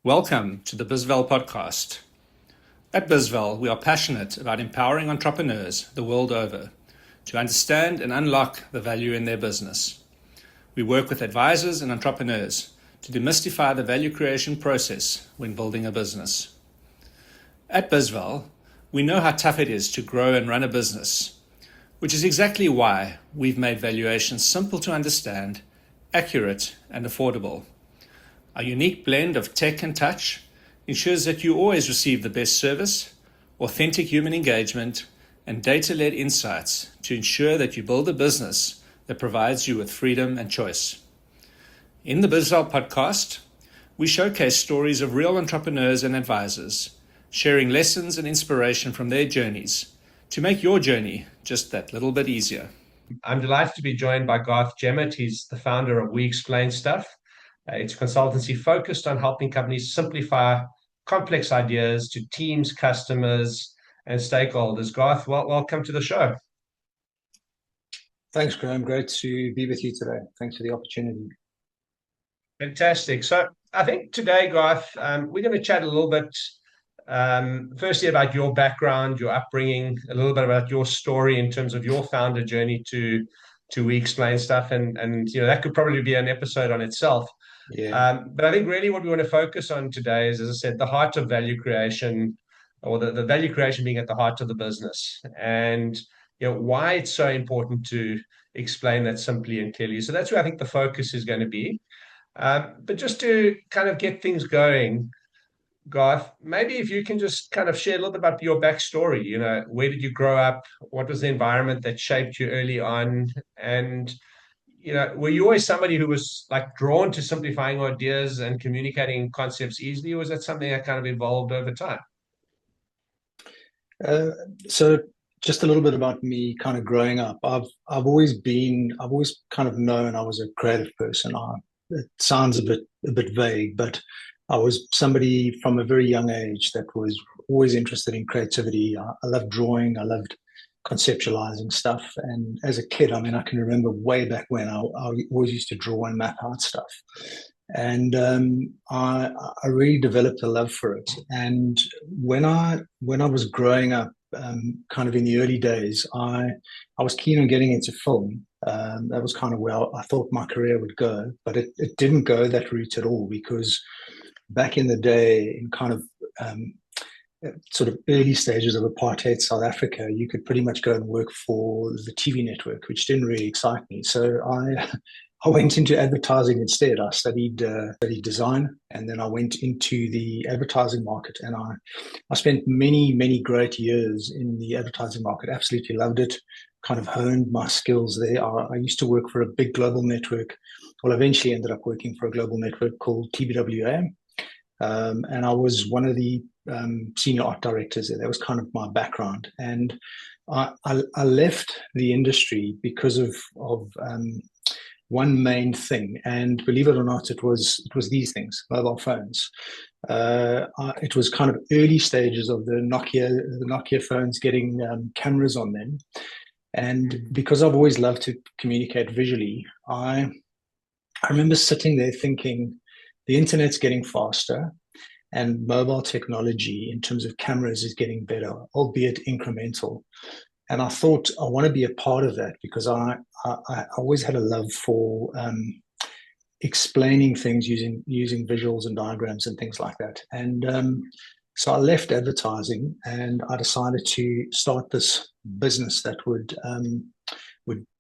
Welcome to the bizval podcast. At bizval, we are passionate about empowering entrepreneurs the world over to understand and unlock the value in their business. We work with advisors and entrepreneurs to demystify the value creation process when building a business. At bizval, we know how tough it is to grow and run a business, which is exactly why we've made valuation simple to understand, accurate, and affordable. Our unique blend of tech and touch ensures that you always receive the best service, authentic human engagement, and data-led insights to ensure that you build a business that provides you with freedom and choice. In the bizval podcast, we showcase stories of real entrepreneurs and advisors, sharing lessons and inspiration from their journeys to make your journey just that little bit easier. I'm delighted to be joined by Garth Jemmett. He's the founder of We Explain Stuff. It's a consultancy focused on helping companies simplify complex ideas to teams, customers, and stakeholders. Garth, welcome to the show. Thanks, Graham. Great to be with you today. Thanks for the opportunity. Fantastic. So I think today, Garth, we're going to chat a little bit, firstly about your background, your upbringing, a little bit about your story in terms of your founder journey to We Explain Stuff, and that could probably be an episode on itself. Yeah. But I think really what we want to focus on today is, as I said, the heart of value creation, or the value creation being at the heart of the business, and why it's so important to explain that simply and clearly. So that's where I think the focus is going to be. But just to kind of get things going, Garth, maybe if you can just kind of share a little bit about your backstory. Where did you grow up? What was the environment that shaped you early on? And were you always somebody who was like drawn to simplifying ideas and communicating concepts easily, or was that something that kind of evolved over time? So just a little bit about me kind of growing up. I've always kind of known I was a creative person. It sounds a bit vague, but I was somebody from a very young age that was always interested in creativity. I loved drawing. I loved conceptualizing stuff. And as a kid, I can remember way back when I always used to draw and map out stuff. And I really developed a love for it. And when I was growing up, kind of in the early days, I was keen on getting into film. That was kind of where I thought my career would go, but it didn't go that route at all, because back in the day, in kind of sort of early stages of apartheid South Africa, you could pretty much go and work for the TV network, which didn't really excite me. So I went into advertising instead. I studied design, and then I went into the advertising market, and I spent many great years in the advertising market. Absolutely loved it. Kind of honed my skills there. I used to work for a big global network. Well, eventually ended up working for a global network called TBWA. And I was one of the senior art directors there. That was kind of my background. And I left the industry because of one main thing. And believe it or not, it was these things, mobile phones. It was kind of early stages of the Nokia phones getting cameras on them. And because I've always loved to communicate visually, I remember sitting there thinking, the internet's getting faster, and mobile technology in terms of cameras is getting better, albeit incremental. And I thought I want to be a part of that, because I always had a love for explaining things using visuals and diagrams and things like that. And so I left advertising, and I decided to start this business that would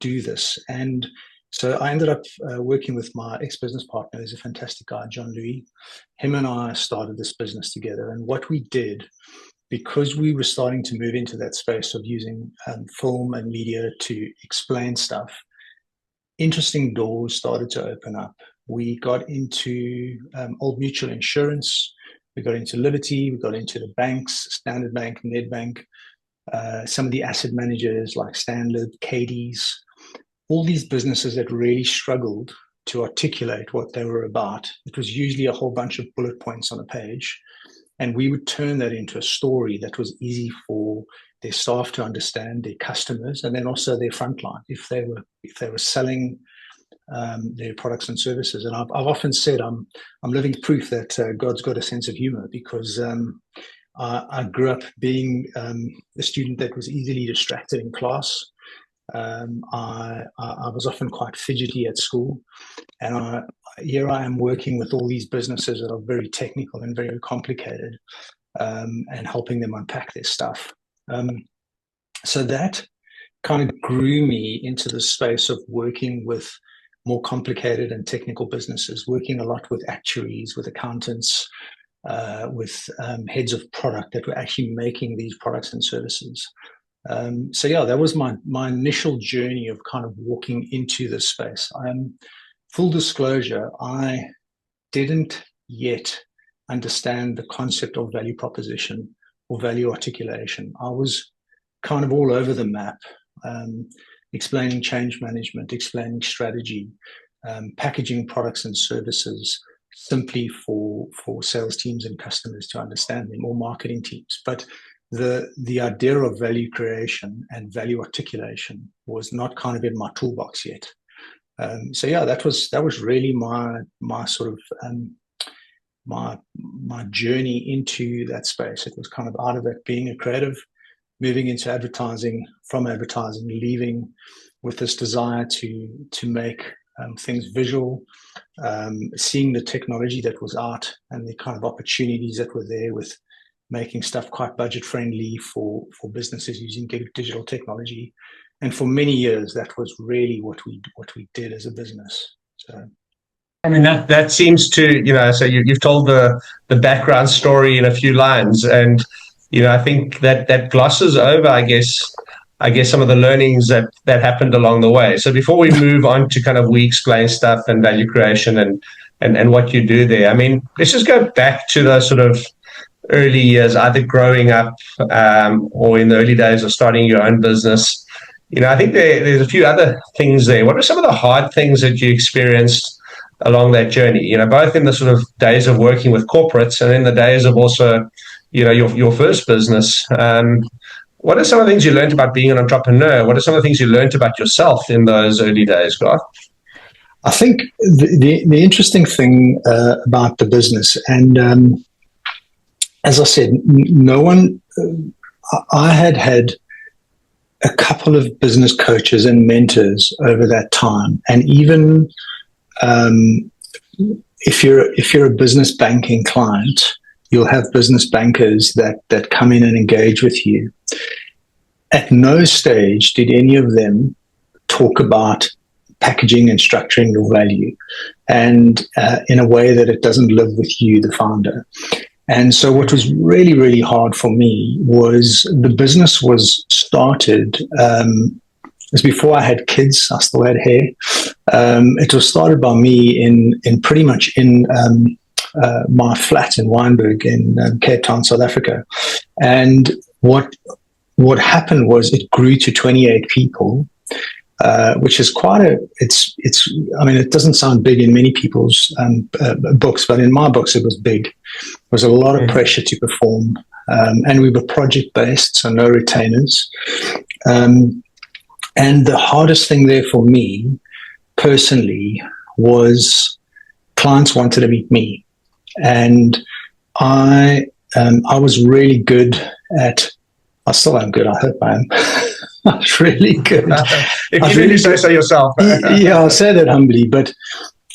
do this. And so I ended up working with my ex-business partner, who's a fantastic guy, John Louis. Him and I started this business together. And what we did, because we were starting to move into that space of using film and media to explain stuff, interesting doors started to open up. We got into Old Mutual Insurance. We got into Liberty. We got into the banks, Standard Bank, Nedbank, some of the asset managers like Stanlib, Cadiz. All these businesses that really struggled to articulate what they were about. It was usually a whole bunch of bullet points on a page. And we would turn that into a story that was easy for their staff to understand, their customers, and then also their frontline. If they were selling their products and services. And I've often said I'm living proof that God's got a sense of humor, because I grew up being a student that was easily distracted in class. I was often quite fidgety at school, and here I am working with all these businesses that are very technical and very complicated, and helping them unpack their stuff. So that kind of grew me into the space of working with more complicated and technical businesses, working a lot with actuaries, with accountants, with heads of product that were actually making these products and services. So yeah, that was my initial journey of kind of walking into this space. Full disclosure, I didn't yet understand the concept of value proposition or value articulation. I was kind of all over the map, explaining change management, explaining strategy, packaging products and services simply for sales teams and customers to understand them, or marketing teams. But the idea of value creation and value articulation was not kind of in my toolbox yet. So yeah, that was really my sort of my journey into that space. It was kind of out of it being a creative, moving into advertising, from advertising, leaving with this desire to make things visual, seeing the technology that was out and the kind of opportunities that were there with making stuff quite budget friendly for businesses using digital technology. And for many years, that was really what we did as a business. So, I mean, that seems to, so you've told the background story in a few lines, and I think that glosses over, I guess some of the learnings that happened along the way. So before we move on to kind of we explain stuff and value creation and what you do there, I mean, let's just go back to those sort of early years, either growing up or in the early days of starting your own business. I think there's a few other things there. What are some of the hard things that you experienced along that journey? Both in the sort of days of working with corporates and in the days of also, your first business. What are some of the things you learned about being an entrepreneur? What are some of the things you learned about yourself in those early days, Garth? I think the interesting thing about the business, and as I said, no one, I had a couple of business coaches and mentors over that time. And even if you're a business banking client, you'll have business bankers that come in and engage with you. At no stage did any of them talk about packaging and structuring your value, and in a way that it doesn't live with you, the founder. And so what was really, really hard for me was the business was started, it was before I had kids, I still had hair. It was started by me in pretty much in my flat in Wynberg in Cape Town, South Africa. And what happened was it grew to 28 people, which is quite I mean, it doesn't sound big in many people's books, but in my books, it was big. There was a lot of pressure to perform, and we were project-based, so no retainers. And the hardest thing there for me, personally, was clients wanted to meet me. And I was really good at, I still am good, I hope I am. I was really good. If you really say so yourself. Yeah, I'll say that humbly, but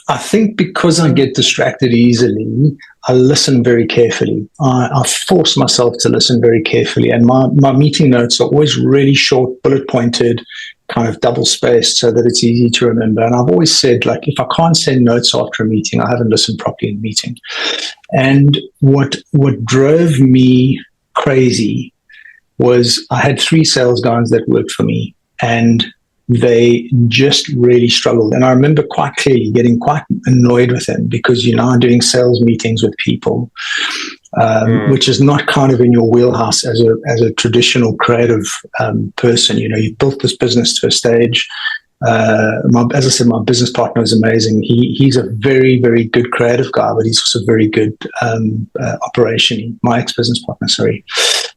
I think because I get distracted easily, I listen very carefully. I force myself to listen very carefully, and my meeting notes are always really short, bullet pointed, kind of double spaced so that it's easy to remember. And I've always said, like, if I can't send notes after a meeting, I haven't listened properly in a meeting. And what drove me crazy was I had 3 sales guys that worked for me, and they just really struggled. And I remember quite clearly getting quite annoyed with them because, I'm doing sales meetings with people, which is not kind of in your wheelhouse as a traditional creative person. You've built this business to a stage. As I said, my business partner is amazing. He's a very, very good creative guy, but he's also very good operation. My ex-business partner, sorry.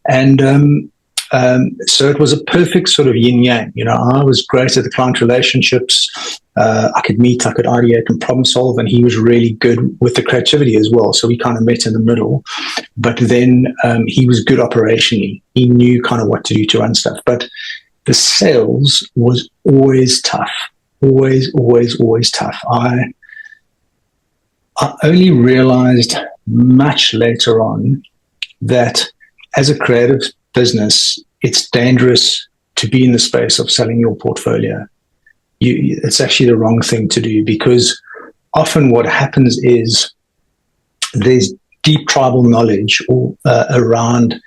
And So it was a perfect sort of yin yang. I was great at the client relationships. I could meet, I could ideate and problem solve, and he was really good with the creativity as well. So we kind of met in the middle. But then he was good operationally. He knew kind of what to do to run stuff. But the sales was always tough. Always, always, always tough. I only realized much later on that as a creative business, it's dangerous to be in the space of selling your portfolio. It's actually the wrong thing to do, because often what happens is there's deep tribal knowledge around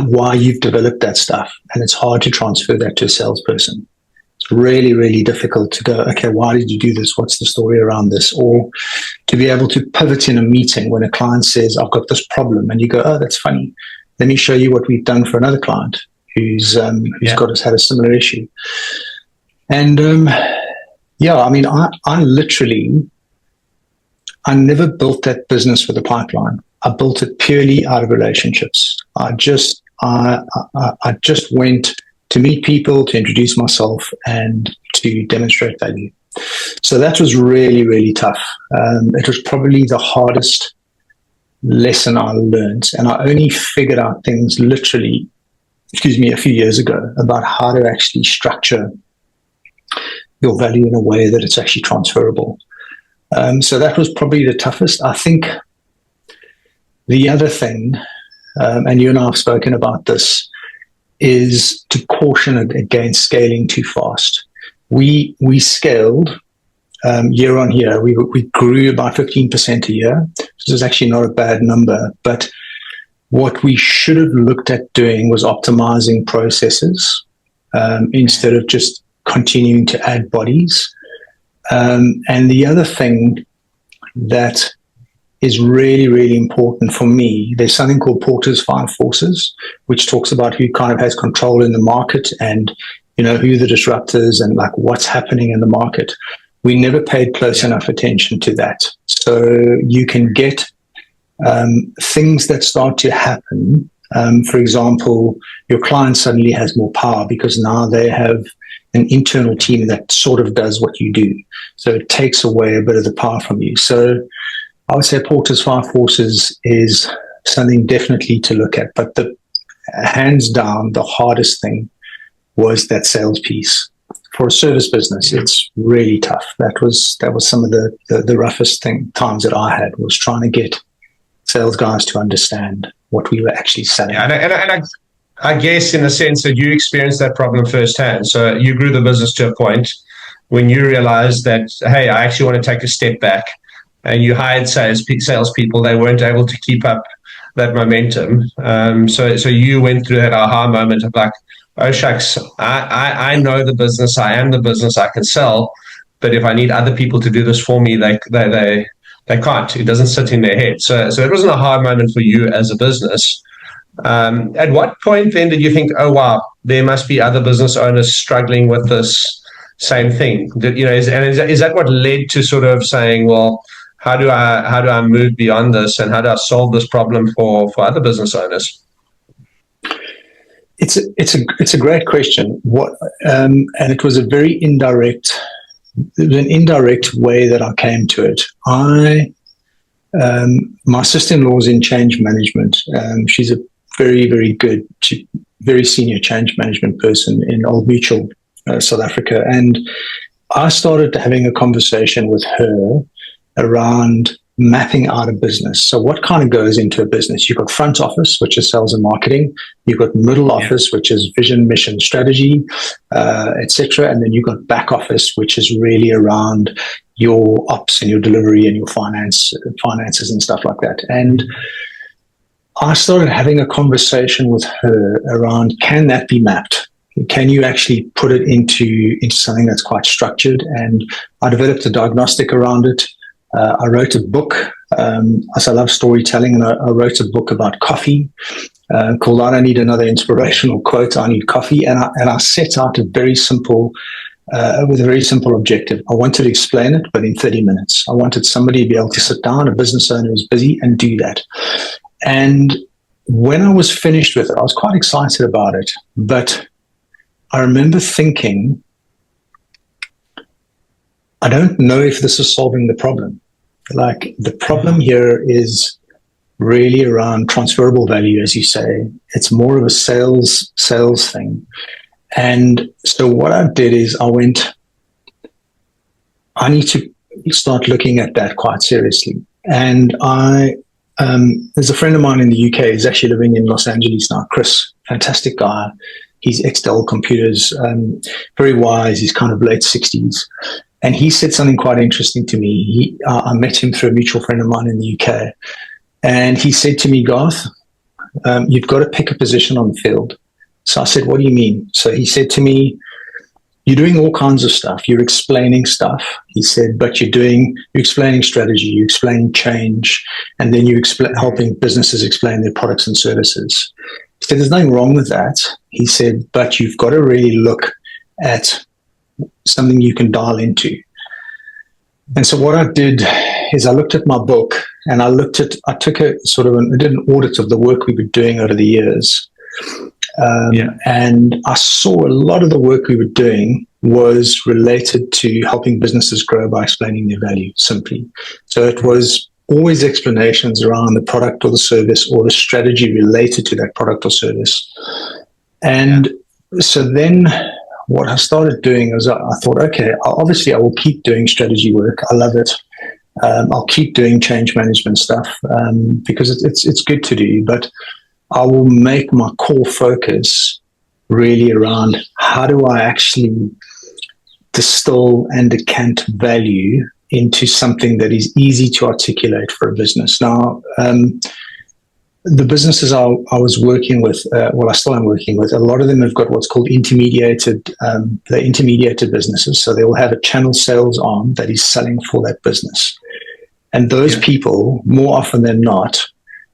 why you've developed that stuff, and it's hard to transfer that to a salesperson. It's really, really difficult to go, okay, why did you do this? What's the story around this? Or to be able to pivot in a meeting when a client says, I've got this problem, and you go, oh, that's funny. Let me show you what we've done for another client who's had a similar issue. And I never built that business with a pipeline. I built it purely out of relationships. I just went to meet people, to introduce myself, and to demonstrate value. So that was really, really tough. It was probably the hardest lesson I learned, and I only figured out things literally, a few years ago, about how to actually structure your value in a way that it's actually transferable. So that was probably the toughest. I think the other thing, and you and I have spoken about this, is to caution against scaling too fast. We scaled year on year. We grew about 15% a year. This is actually not a bad number, but what we should have looked at doing was optimizing processes instead of just continuing to add bodies. And the other thing that is really, really important for me, there's something called Porter's 5 Forces, which talks about who kind of has control in the market and, who the disruptors and like what's happening in the market. We never paid close enough attention to that. So you can get things that start to happen. For example, your client suddenly has more power because now they have an internal team that sort of does what you do. So it takes away a bit of the power from you. So I would say Porter's 5 Forces is something definitely to look at. But hands down, the hardest thing was that sales piece. For a service business, it's really tough. That was some of the roughest times that I had, was trying to get sales guys to understand what we were actually selling. Yeah, and I guess in the sense that you experienced that problem firsthand. So you grew the business to a point when you realized that, hey, I actually want to take a step back, and you hired salespeople. They weren't able to keep up that momentum. So you went through that aha moment of like, oh shucks, I know the business, I am the business, I can sell, but if I need other people to do this for me, they can't. It doesn't sit in their head. So it wasn't a hard moment for you as a business. At what point then did you think, oh wow, there must be other business owners struggling with this same thing? Is that what led to sort of saying, well, how do I move beyond this, and how do I solve this problem for other business owners? It's a great question. And it was a very indirect way that I came to it. My sister-in-law is in change management. She's a very, very good, very senior change management person in Old Mutual, South Africa. And I started having a conversation with her around mapping out a business. So what kind of goes into a business? You've got front office, which is sales and marketing. You've got middle office, which is vision, mission, strategy, etc. And then you've got back office, which is really around your ops and your delivery and your finances and stuff like that. And I started having a conversation with her around, can that be mapped? Can you actually put it into something that's quite structured? And I developed a diagnostic around it. I wrote a book, as I love storytelling, and I wrote a book about coffee called I Don't Need Another Inspirational Quote, I Need Coffee. And I set out with a very simple objective. I wanted to explain it, but in 30 minutes. I wanted somebody to be able to sit down, a business owner who's busy, and do that. And when I was finished with it, I was quite excited about it. But I remember thinking, I don't know if this is solving the problem. Like, the problem here is really around transferable value, as you say. It's more of a sales thing. And so what I did is I need to start looking at that quite seriously. And there's a friend of mine in the UK. He's actually living in Los Angeles now, Chris, fantastic guy. He's ex-Dell Computers, very wise. He's kind of late 60s. And he said something quite interesting to me. I met him through a mutual friend of mine in the UK. And he said to me, Garth, you've got to pick a position on the field. So I said, what do you mean? So he said to me, you're doing all kinds of stuff. You're explaining stuff. He said, but you're explaining strategy, you're explaining change, and then you're helping businesses explain their products and services. He said, there's nothing wrong with that. He said, but you've got to really look at something you can dial into. And so what I did is I looked at my book and I took a sort of I did an audit of the work we were doing over the years. And I saw a lot of the work we were doing was related to helping businesses grow by explaining their value simply. So it was always explanations around the product or the service or the strategy related to that product or service. And so then what I started doing was I thought, okay, obviously I will keep doing strategy work. I love it. I'll keep doing change management stuff because it's good to do, but I will make my core focus really around how do I actually distill and decant value into something that is easy to articulate for a business. Now, the businesses I was working with, I still am working with, a lot of them have got what's called intermediated businesses. So they will have a channel sales arm that is selling for that business. And those people, more often than not,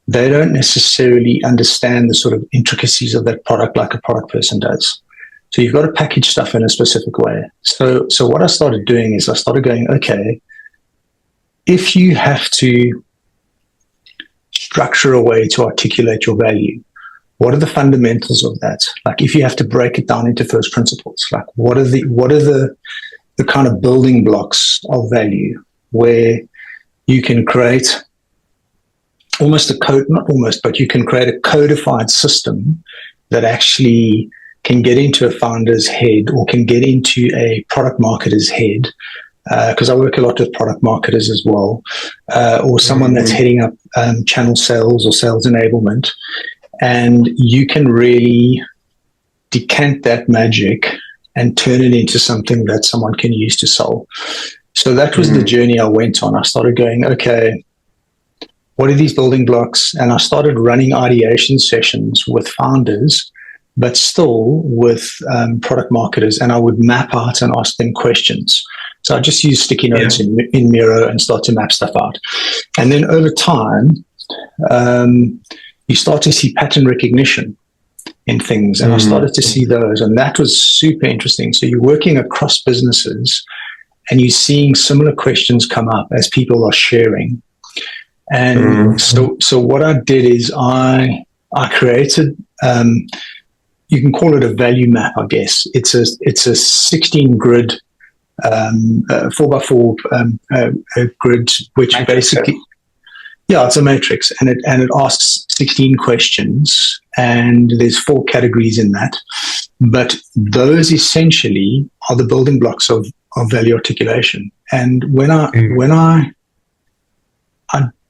they don't necessarily understand the sort of intricacies of that product like a product person does. So you've got to package stuff in a specific way. So what I started doing is I started going, okay, if you have to structure a way to articulate your value, what are the fundamentals of that? Like, if you have to break it down into first principles, like what are the kind of building blocks of value where you can create almost a code, not almost, but you can create a codified system that actually can get into a founder's head or can get into a product marketer's head, because I work a lot with product marketers as well, or someone that's heading up channel sales or sales enablement, and you can really decant that magic and turn it into something that someone can use to sell. So that was the journey I went on. I started going, okay, what are these building blocks? And I started running ideation sessions with founders, but still with product marketers. And I would map out and ask them questions. So I just use sticky notes in Miro and start to map stuff out. And then over time, you start to see pattern recognition in things. And I started to see those. And that was super interesting. So you're working across businesses and you're seeing similar questions come up as people are sharing. And so what I did is I created, you can call it a value map, I guess. It's a 16 grid, 4x4 grid, which matrix, basically, it's a matrix, and it asks 16 questions, and there's 4 categories in that. But those essentially are the building blocks of value articulation. And when I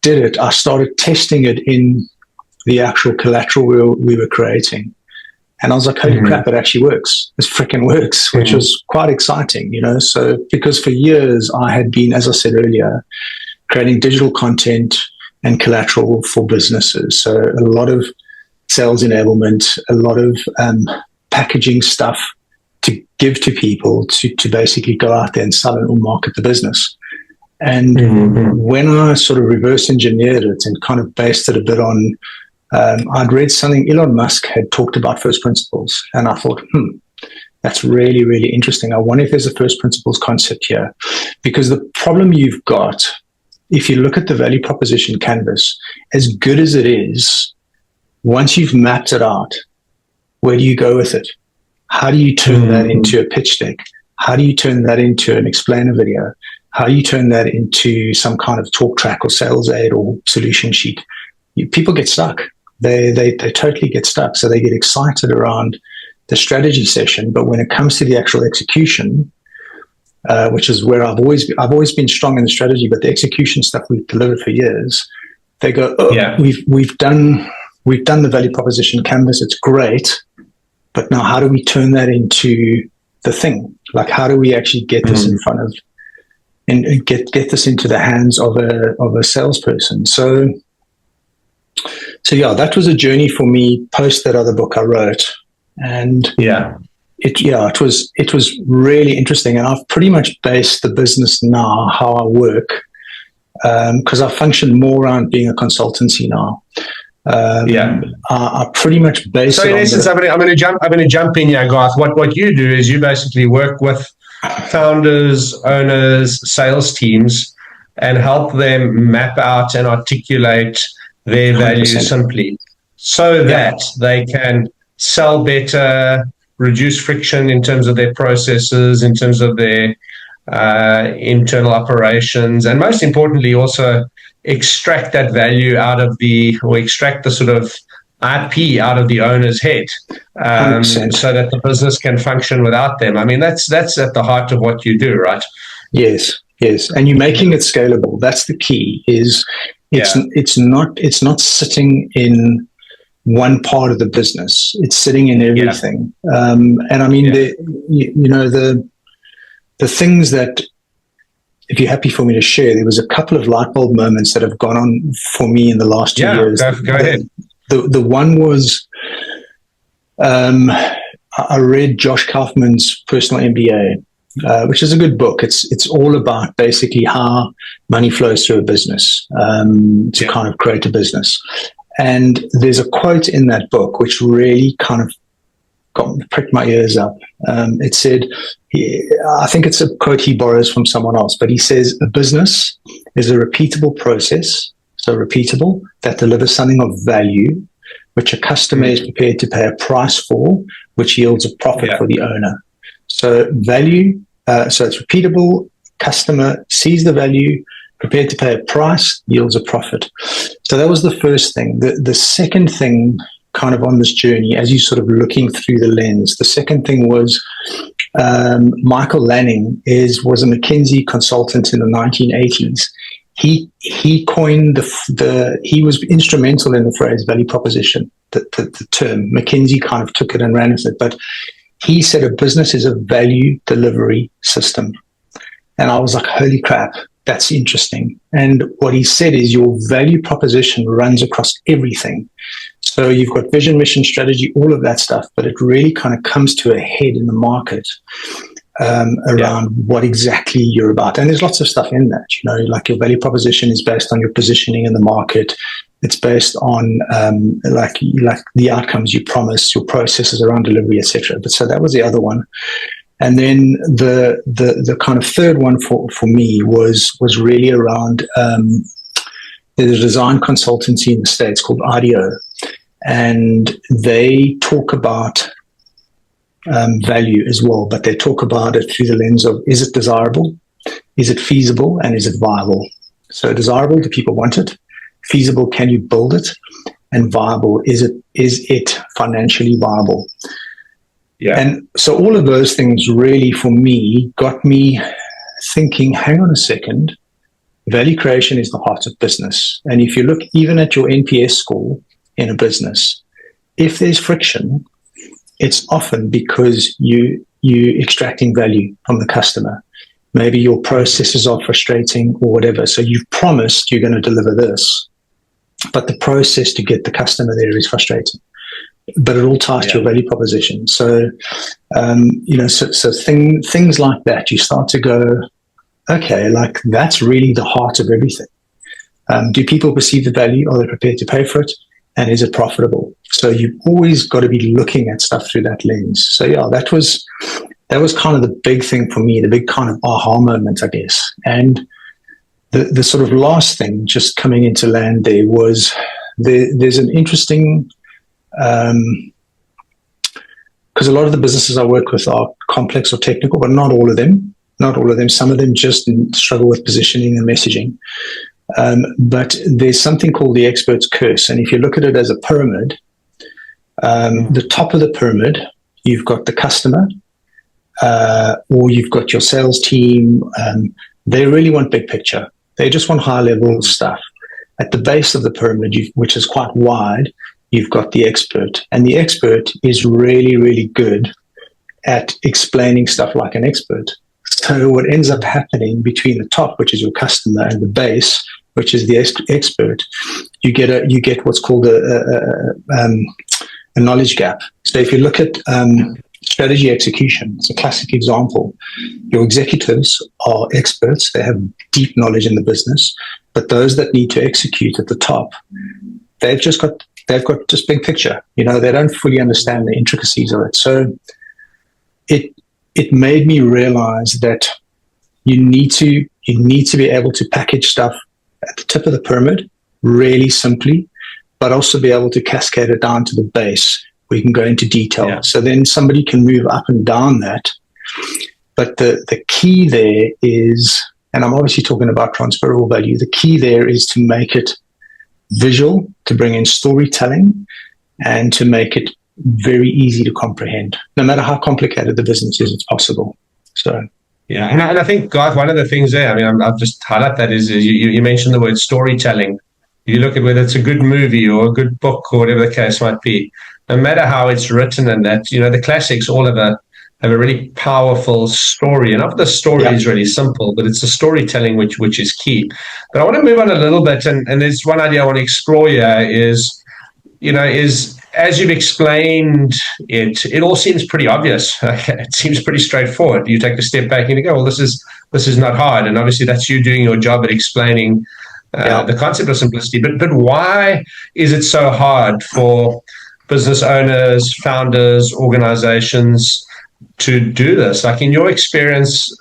did it, I started testing it in the actual collateral we were creating. And I was like, holy crap, it actually works. It freaking works, which was quite exciting, So, because for years I had been, as I said earlier, creating digital content and collateral for businesses. So a lot of sales enablement, a lot of packaging stuff to give to people to basically go out there and sell and market the business. And when I sort of reverse engineered it and kind of based it a bit on, I'd read something Elon Musk had talked about first principles. And I thought, that's really, really interesting. I wonder if there's a first principles concept here. Because the problem you've got, if you look at the value proposition canvas, as good as it is, once you've mapped it out, where do you go with it? How do you turn that into a pitch deck? How do you turn that into an explainer video? How do you turn that into some kind of talk track or sales aid or solution sheet? People get stuck. They totally get stuck. So they get excited around the strategy session, but when it comes to the actual execution, which is where I've always been strong in the strategy, but the execution stuff we've delivered for years, they go, we've done the value proposition canvas. It's great, but now how do we turn that into the thing? Like, how do we actually get this in front of and get this into the hands of a salesperson? So yeah, that was a journey for me post that other book I wrote, and it was really interesting. And I've pretty much based the business now how I work, because I function more around being a consultancy now. I pretty much base. So in essence, I'm going to jump in here, Garth. What you do is you basically work with founders, owners, sales teams, and help them map out and articulate their value 100%. simply, so that they can sell better, reduce friction in terms of their processes, in terms of their internal operations, and most importantly, also extract that value extract the sort of IP out of the owner's head, so that the business can function without them. I mean, that's at the heart of what you do, right? Yes, and you're making it scalable. That's the key. It's not sitting in one part of the business. It's sitting in everything. And I mean, the things that, if you're happy for me to share, there was a couple of light bulb moments that have gone on for me in the last 2 years. Go ahead. The one was, I read Josh Kaufman's Personal MBA, which is a good book. It's all about basically how money flows through a business to kind of create a business. And there's a quote in that book which really kind of pricked my ears up. It said, I think it's a quote he borrows from someone else, but he says, a business is a repeatable process, so repeatable, that delivers something of value, which a customer is prepared to pay a price for, which yields a profit for the owner. So value, so it's repeatable, customer sees the value, prepared to pay a price, yields a profit. So that was the first thing. The second thing, kind of on this journey, as you sort of looking through the lens, the second thing was Michael Lanning was a McKinsey consultant in the 1980s. He coined he was instrumental in the phrase value proposition, the term. McKinsey kind of took it and ran with it, but he said a business is a value delivery system. And I was like, holy crap, that's interesting. And what he said is your value proposition runs across everything. So you've got vision, mission, strategy, all of that stuff, but it really kind of comes to a head in the market around what exactly you're about. And there's lots of stuff in that, like your value proposition is based on your positioning in the market. It's based on like the outcomes you promise, your processes around delivery, etc. But so that was the other one. And then the kind of third one for me was really around there's a design consultancy in the States called IDEO, and they talk about value as well, but they talk about it through the lens of, is it desirable, is it feasible, and is it viable? So desirable, do people want it? Feasible, can you build it? And viable, is it financially viable? Yeah. And so all of those things really, for me, got me thinking, hang on a second, value creation is the heart of business. And if you look even at your NPS score in a business, if there's friction, it's often because you're extracting value from the customer. Maybe your processes are frustrating or whatever. So you've promised you're going to deliver this, but the process to get the customer there is frustrating. But it all ties to your value proposition. So, things like that, you start to go, okay, like that's really the heart of everything. Do people perceive the value? Are they prepared to pay for it? And is it profitable? So you've always got to be looking at stuff through that lens. So yeah, that was kind of the big thing for me, the big kind of aha moment, I guess. And the sort of last thing just coming into land there was there's an interesting because a lot of the businesses I work with are complex or technical, but not all of them. Not all of them. Some of them just struggle with positioning and messaging. But there's something called the expert's curse. And if you look at it as a pyramid, the top of the pyramid, you've got the customer, or you've got your sales team. They really want big picture. They just want high level stuff. At the base of the pyramid, which is quite wide, you've got the expert. And the expert is really, really good at explaining stuff like an expert. So what ends up happening between the top, which is your customer, and the base, which is the expert, you get what's called a knowledge gap. So if you look at strategy execution, it's a classic example. Your executives are experts; they have deep knowledge in the business, but those that need to execute at the top, they've got just big picture. They don't fully understand the intricacies of it. So it made me realize that you need to be able to package stuff at the tip of the pyramid really simply, but also be able to cascade it down to the base where you can go into detail. Yeah. So then somebody can move up and down that. But the key there is, and I'm obviously talking about transferable value, the key there is to make it visual, to bring in storytelling, and to make it very easy to comprehend. No matter how complicated the business is, it's possible. So, yeah, and I think, Garth, one of the things there, I'll just highlight that is you mentioned the word storytelling. You look at whether it's a good movie or a good book or whatever the case might be, no matter how it's written, and that, the classics all have a really powerful story. And often the story is really simple, but it's the storytelling which is key. But I want to move on a little bit, and there's one idea I want to explore here is as you've explained it all seems pretty obvious. It seems pretty straightforward. You take a step back and you go, well, this is not hard. And obviously that's you doing your job at explaining the concept of simplicity. But why is it so hard for business owners, founders, organizations to do this? Like, in your experience,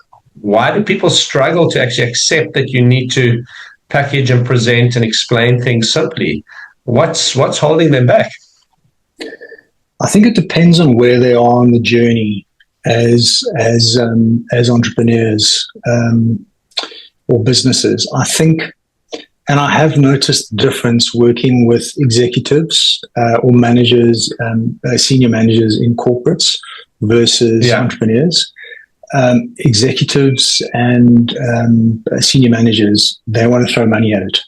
why do people struggle to actually accept that you need to package and present and explain things simply? What's holding them back? I think it depends on where they are on the journey as entrepreneurs or businesses. I think, and I have noticed the difference working with executives or managers, senior managers in corporates versus entrepreneurs. Executives and senior managers, they want to throw money at it.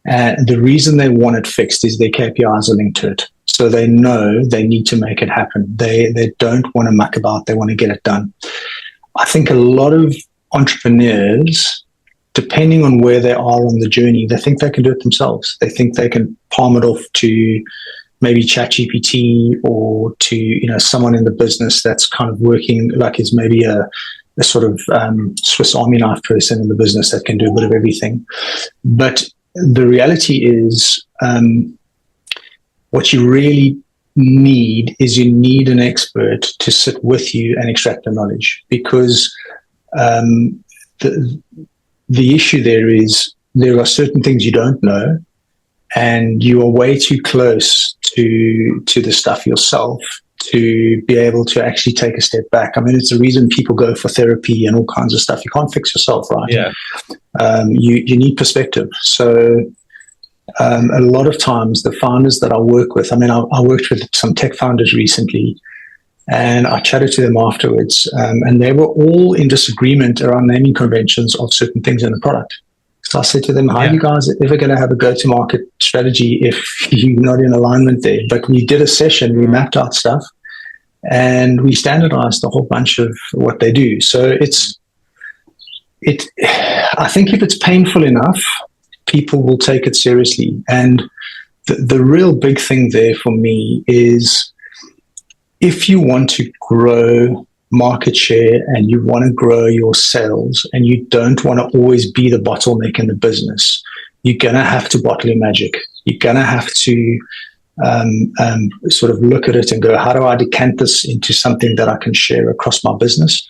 And the reason they want it fixed is their KPIs are linked to it. So they know they need to make it happen. They don't want to muck about. They want to get it done. I think a lot of entrepreneurs, depending on where they are on the journey, they think they can do it themselves. They think they can palm it off to maybe ChatGPT or to someone in the business that's kind of working like is maybe a sort of Swiss Army knife person in the business that can do a bit of everything. But the reality is, what you really need is you need an expert to sit with you and extract the knowledge, because the issue there is there are certain things you don't know, and you are way too close to the stuff yourself to be able to actually take a step back. I mean, it's the reason people go for therapy and all kinds of stuff. You can't fix yourself, right? Yeah. You need perspective. So a lot of times the founders that I work with, I worked with some tech founders recently, and I chatted to them afterwards, and they were all in disagreement around naming conventions of certain things in the product. So I said to them, how are you guys ever going to have a go-to-market strategy if you're not in alignment there? But we did a session, we mapped out stuff, and we standardized a whole bunch of what they do. So I think if it's painful enough, people will take it seriously. And the real big thing there for me is, if you want to grow market share and you want to grow your sales and you don't want to always be the bottleneck in the business, you're going to have to bottle your magic. You're going to have to sort of look at it and go, how do I decant this into something that I can share across my business?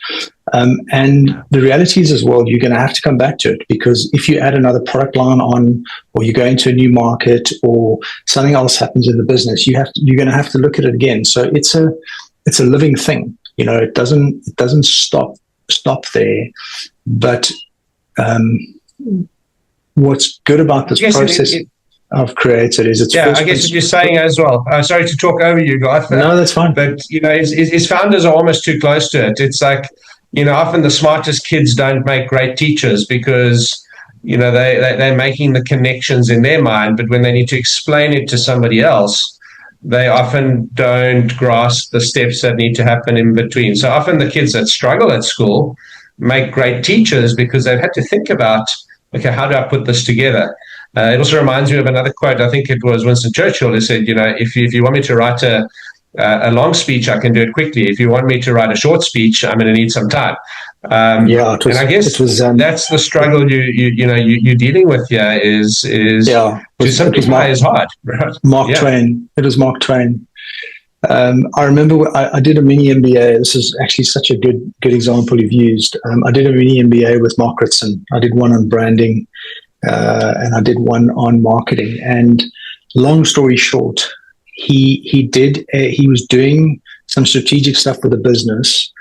And the reality is as well, you're going to have to come back to it, because if you add another product line on, or you go into a new market, or something else happens in the business, you're going to have to look at it again. So it's a living thing. It doesn't stop there. But what's good about this process I've created is it's I guess what you're saying as well. Sorry to talk over you, Garth. No, that's fine. But his founders are almost too close to it. It's like, often the smartest kids don't make great teachers, because they're making the connections in their mind, but when they need to explain it to somebody else, they often don't grasp the steps that need to happen in between. So often the kids that struggle at school make great teachers, because they've had to think about, okay, how do I put this together? It also reminds me of another quote. I think it was Winston Churchill who said, if you want me to write a long speech, I can do it quickly. If you want me to write a short speech, I'm going to need some time. And I guess that's the struggle you're dealing with here is to simplify is hard. Right? Mark Twain. It was Mark Twain. I remember I did a mini MBA. This is actually such a good example you've used. I did a mini MBA with Mark Ritson. I did one on branding, and I did one on marketing. And long story short, he was doing some strategic stuff for the business.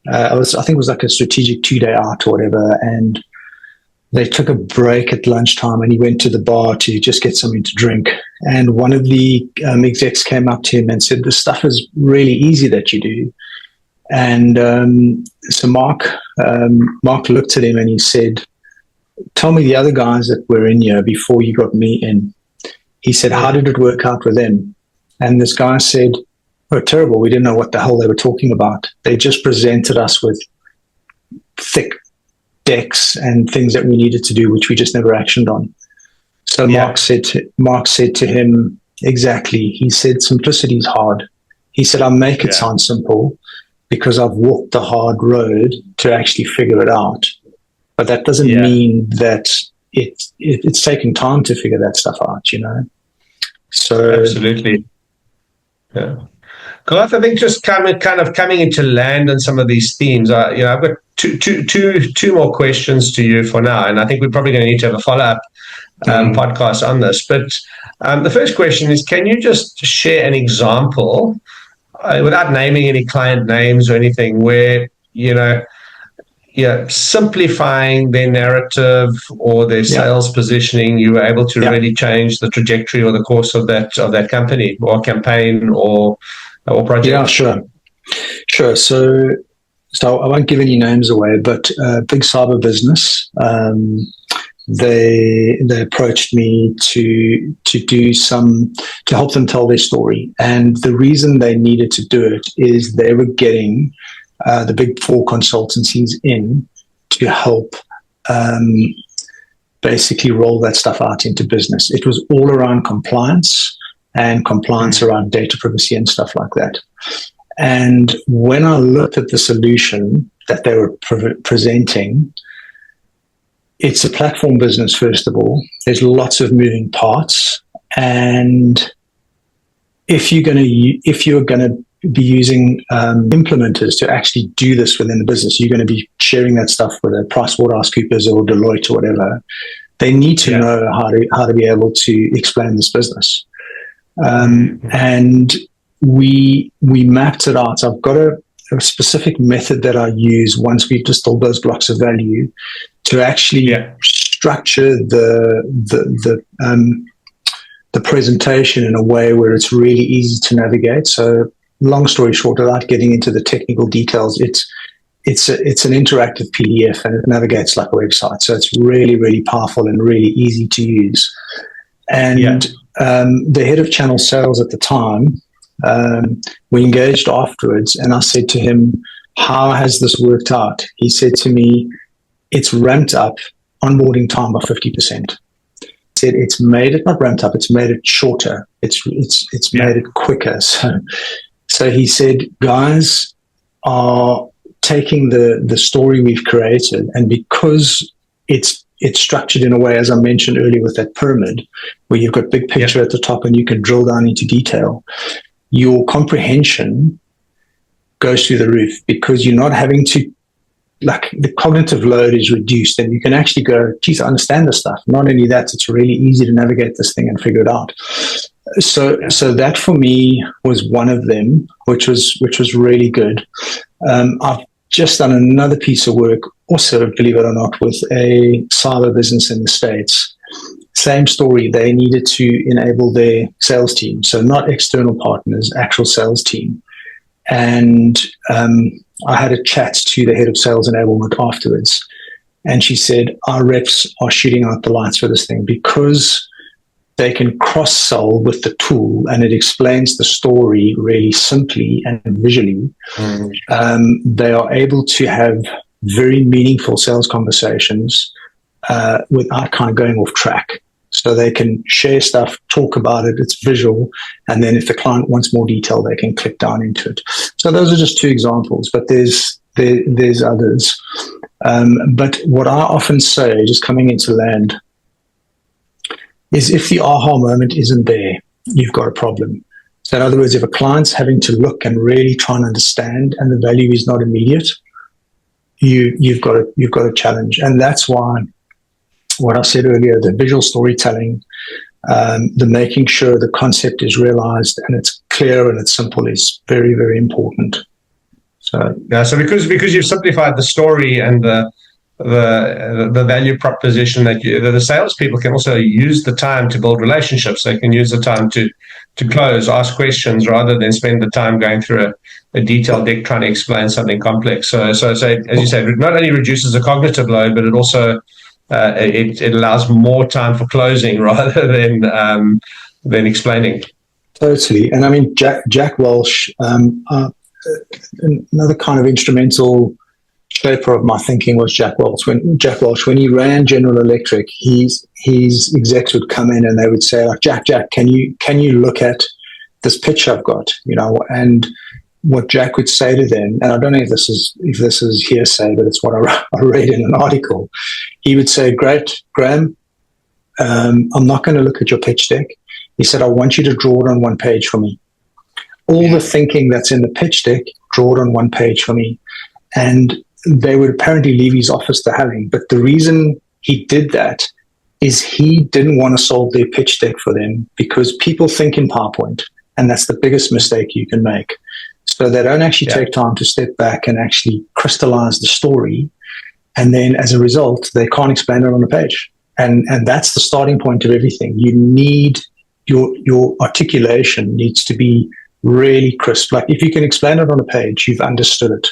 I think it was like a strategic 2-day out or whatever, and they took a break at lunchtime, and he went to the bar to just get something to drink. And one of the execs came up to him and said, "This stuff is really easy that you do." And so Mark looked at him and he said, "Tell me the other guys that were in here before you got me in." He said, "How did it work out with them?" And this guy said, "Oh, terrible. We didn't know what the hell they were talking about. They just presented us with thick decks and things that we needed to do, which we just never actioned on." So Mark said to him, exactly. He said, "Simplicity is hard." He said, "I make it sound simple because I've walked the hard road to actually figure it out. But that doesn't mean that it's taking time to figure that stuff out, So absolutely. Yeah. Garth, I think just kind of coming into land on some of these themes, I've got two more questions to you for now, and I think we're probably going to need to have a follow-up podcast on this. But the first question is, can you just share an example, without naming any client names or anything, where, simplifying their narrative or their sales positioning, you were able to really change the trajectory or the course of that company or campaign or project? Yeah, sure. So I won't give any names away, but big cyber business. They approached me to help them tell their story, and the reason they needed to do it is they were getting the big four consultancies in to help basically roll that stuff out into business. It was all around compliance around data privacy and stuff like that. And when I looked at the solution that they were presenting, it's a platform business, first of all. There's lots of moving parts. And if you're going to be using implementers to actually do this within the business, you're going to be sharing that stuff with a PricewaterhouseCoopers or Deloitte or whatever. They need to know how to be able to explain this business. And we mapped it out. So I've got a specific method that I use once we've distilled those blocks of value to actually structure the presentation in a way where it's really easy to navigate. So long story short, without getting into the technical details, it's an interactive PDF and it navigates like a website. So it's really, really powerful and really easy to use. And the head of channel sales at the time, we engaged afterwards, and I said to him, "How has this worked out?" He said to me, "It's ramped up onboarding time by 50%. He said it's made it not ramped up, it's made it shorter. It's made it quicker." So he said, guys are taking the story we've created, and because it's structured in a way, as I mentioned earlier, with that pyramid, where you've got big picture at the top and you can drill down into detail, your comprehension goes through the roof because you're not having to like the cognitive load is reduced, and you can actually go, geez, I understand this stuff. Not only that, it's really easy to navigate this thing and figure it out. So that for me was one of them, which was really good. I've just done another piece of work, also, believe it or not, with a cyber business in the States. Same story. They needed to enable their sales team, so not external partners, actual sales team. And I had a chat to the head of sales enablement afterwards, and she said, our reps are shooting out the lights for this thing because they can cross-sell with the tool, and it explains the story really simply and visually. They are able to have very meaningful sales conversations without kind of going off track. So they can share stuff, talk about it, it's visual, and then if the client wants more detail, they can click down into it. So those are just two examples, but there's others. But what I often say, just coming into land, is if the aha moment isn't there, you've got a problem. So in other words, if a client's having to look and really try and understand and the value is not immediate, you've got a challenge. And that's why what I said earlier, the visual storytelling, the making sure the concept is realized and it's clear and it's simple is very, very important. So because you've simplified the story and the value proposition, that the salespeople can also use the time to build relationships. They can use the time to close, ask questions, rather than spend the time going through a detailed deck trying to explain something complex. So as you say, it not only reduces the cognitive load, but it also it allows more time for closing rather than explaining. Totally. And I mean, Jack Welch, another kind of instrumental shaper of my thinking was Jack Welch. When he ran General Electric, his execs would come in and they would say, like, Jack, can you look at this pitch I've got, and what Jack would say to them, and I don't know if this is hearsay, but it's what I read in an article. He would say, "Great, Graham, I'm not going to look at your pitch deck." He said, "I want you to draw it on one page for me. All the thinking that's in the pitch deck, draw it on one page for me." And they would apparently leave his office to having. But the reason he did that is he didn't want to solve their pitch deck for them, because people think in PowerPoint, and that's the biggest mistake you can make. So they don't actually take time to step back and actually crystallize the story. And then as a result, they can't explain it on a page. And that's the starting point of everything. You need your articulation needs to be really crisp. Like, if you can explain it on a page, you've understood it.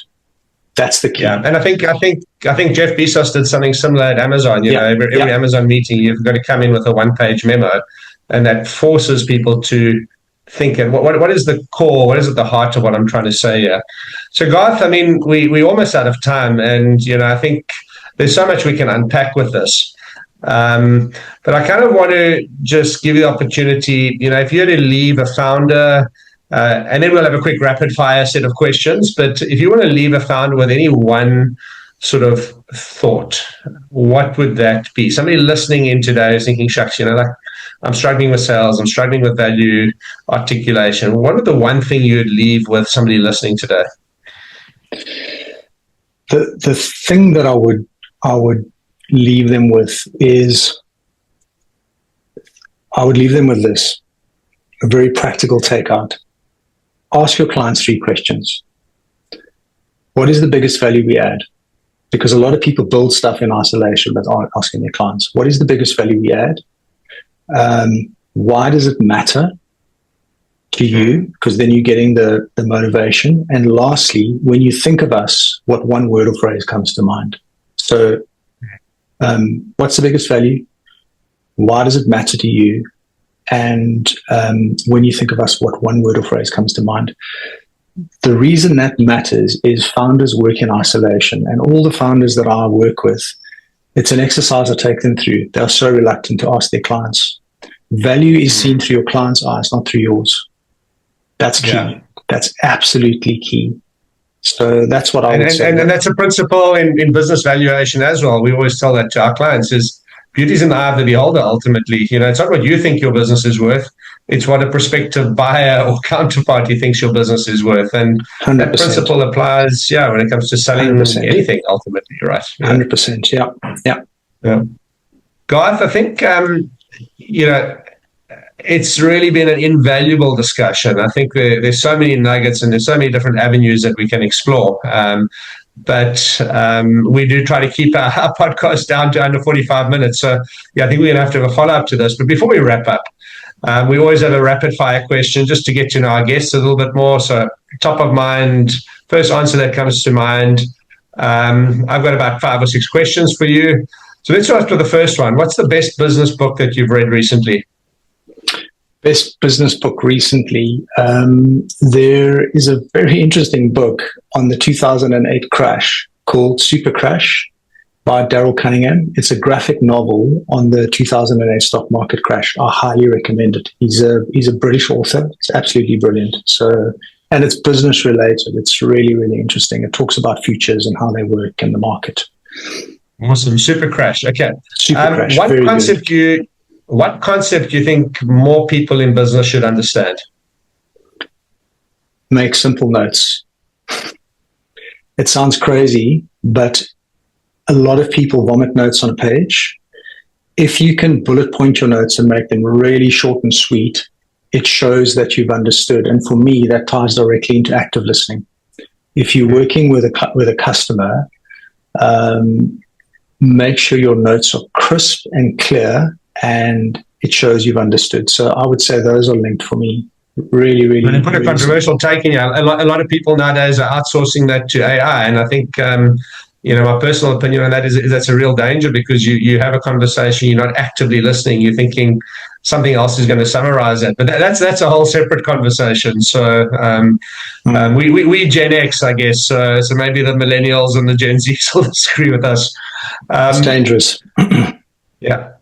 That's the key. Yeah, and I think Jeff Bezos did something similar at Amazon. Every Amazon meeting, you've got to come in with a one-page memo, and that forces people to think. And what is the core? What is at the heart of what I'm trying to say here? So, Garth, I mean, we're almost out of time, and I think there's so much we can unpack with this. But I kind of want to just give you the opportunity. If you had to leave a founder. And then we'll have a quick rapid fire set of questions. But if you want to leave a founder with any one sort of thought, what would that be? Somebody listening in today is thinking, shucks, like, I'm struggling with sales, I'm struggling with value articulation. What would the one thing you would leave with somebody listening today? The thing that I would leave them with is, I would leave them with this, a very practical takeout. Ask your clients 3 questions. What is the biggest value we add? Because a lot of people build stuff in isolation, but aren't asking their clients, what is the biggest value we add? Why does it matter to you? Because then you're getting the motivation. And lastly, when you think of us, what one word or phrase comes to mind? So what's the biggest value? Why does it matter to you? And when you think of us, what one word or phrase comes to mind? The reason that matters is founders work in isolation, and all the founders that I work with, it's an exercise I take them through. They're so reluctant to ask their clients. Value is seen through your client's eyes, not through yours. That's key. Yeah. That's absolutely key. So that's what I would say. And that's a principle in business valuation as well. We always tell that to our clients is, beauty's in the eye of the beholder, ultimately. It's not what you think your business is worth. It's what a prospective buyer or counterparty thinks your business is worth. And 100%. that principle applies, when it comes to selling 100%. anything, ultimately, right? 100%. Yeah. Garth, I think, it's really been an invaluable discussion. I think there's so many nuggets and there's so many different avenues that we can explore. But we do try to keep our podcast down to under 45 minutes. So, I think we're going to have a follow-up to this. But before we wrap up, we always have a rapid-fire question just to get to know our guests a little bit more. So, top of mind, first answer that comes to mind. I've got about 5 or 6 questions for you. So let's start with the first one. What's the best business book that you've read recently? Best business book recently. There is a very interesting book on the 2008 crash called Super Crash by Daryl Cunningham. It's a graphic novel on the 2008 stock market crash. I highly recommend it. He's a British author. It's absolutely brilliant. And it's business related. It's really, really interesting. It talks about futures and how they work in the market. Awesome. Super Crash. Okay. Super Crash. What concept do you think more people in business should understand? Make simple notes. It sounds crazy, but a lot of people vomit notes on a page. If you can bullet point your notes and make them really short and sweet, it shows that you've understood. And for me, that ties directly into active listening. If you're working with a customer, make sure your notes are crisp and clear, and it shows you've understood. So I would say those are linked for me. Really, really. And put a controversial take in here. A lot of people nowadays are outsourcing that to AI, and I think my personal opinion on that is that's a real danger, because you have a conversation, you're not actively listening, you're thinking something else is going to summarize that. But that's a whole separate conversation. So we Gen X, I guess. So maybe the millennials and the Gen Zs will disagree with us. It's dangerous. Yeah.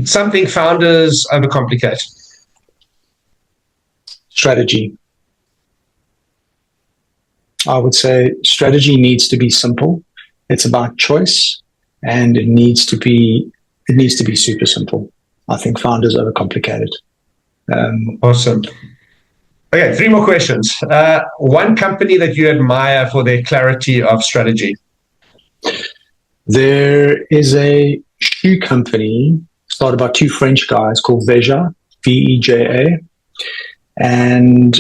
Something founders overcomplicate. Strategy. I would say strategy needs to be simple. It's about choice, and it needs to be super simple. I think founders overcomplicate it. Awesome. Okay, 3 more questions. One company that you admire for their clarity of strategy. There is a shoe company started by 2 French guys called Veja, Veja. And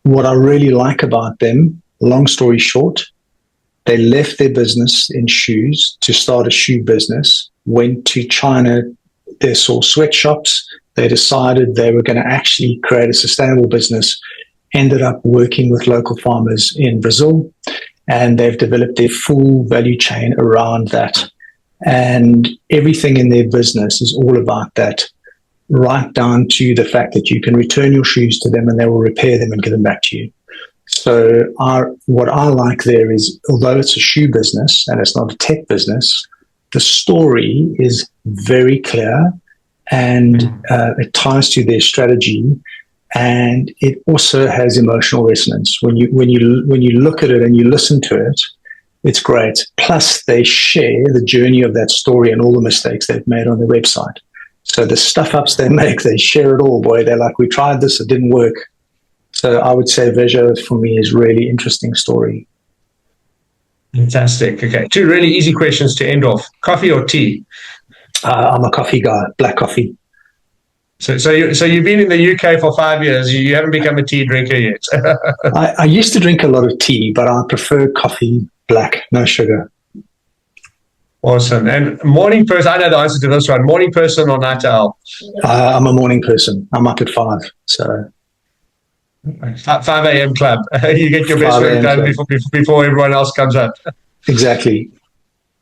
what I really like about them, long story short, they left their business in shoes to start a shoe business, went to China, they saw sweatshops, they decided they were going to actually create a sustainable business, ended up working with local farmers in Brazil, and they've developed their full value chain around that. And everything in their business is all about that, right down to the fact that you can return your shoes to them and they will repair them and give them back to you. So what I like there is, although it's a shoe business and it's not a tech business, the story is very clear, and it ties to their strategy, and it also has emotional resonance. When you look at it and you listen to it, it's great. Plus, they share the journey of that story and all the mistakes they've made on their website. So the stuff-ups they make, they share it all. Boy, they're like, we tried this, it didn't work. So I would say Veja, for me, is really interesting story. Fantastic. Okay, 2 really easy questions to end off. Coffee or tea? I'm a coffee guy, black coffee. So you've been in the UK for 5 years. You haven't become a tea drinker yet. I used to drink a lot of tea, but I prefer coffee, black, no sugar. Awesome. And morning person, I know the answer to this one. Morning person or night owl? I'm a morning person. I'm up at 5. So 5 a.m. club. You get your best work done before everyone else comes up. Exactly.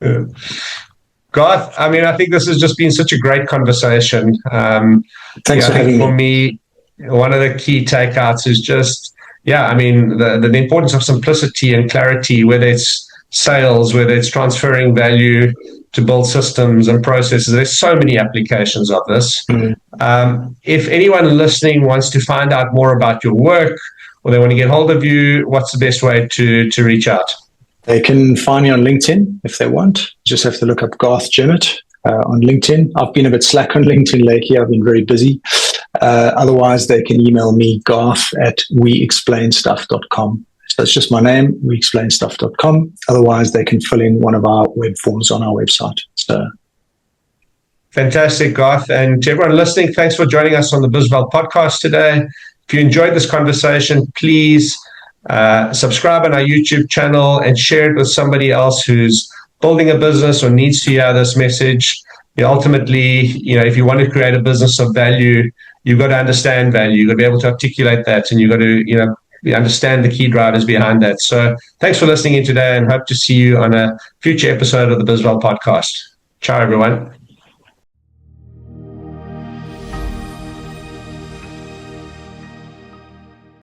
Yeah. Garth, I mean, I think this has just been such a great conversation. Thanks for having me. For me, one of the key takeouts is just, the importance of simplicity and clarity, whether it's sales, whether it's transferring value to build systems and processes. There's so many applications of this. Mm-hmm. If anyone listening wants to find out more about your work, or they want to get hold of you, what's the best way to reach out? They can find me on LinkedIn if they want. Just have to look up Garth Jemmett. on LinkedIn. I've been a bit slack on LinkedIn lately. I've been very busy. Otherwise, they can email me, garth@weexplainstuff.com. So it's just my name, weexplainstuff.com. Otherwise, they can fill in one of our web forms on our website. So, fantastic, Garth. And to everyone listening, thanks for joining us on the bizval podcast today. If you enjoyed this conversation, please subscribe on our YouTube channel and share it with somebody else who's building a business or needs to hear this message. Ultimately, if you want to create a business of value, you've got to understand value. You've got to be able to articulate that, and you've got to, understand the key drivers behind that. So thanks for listening in today, and hope to see you on a future episode of the bizval podcast. Ciao, everyone.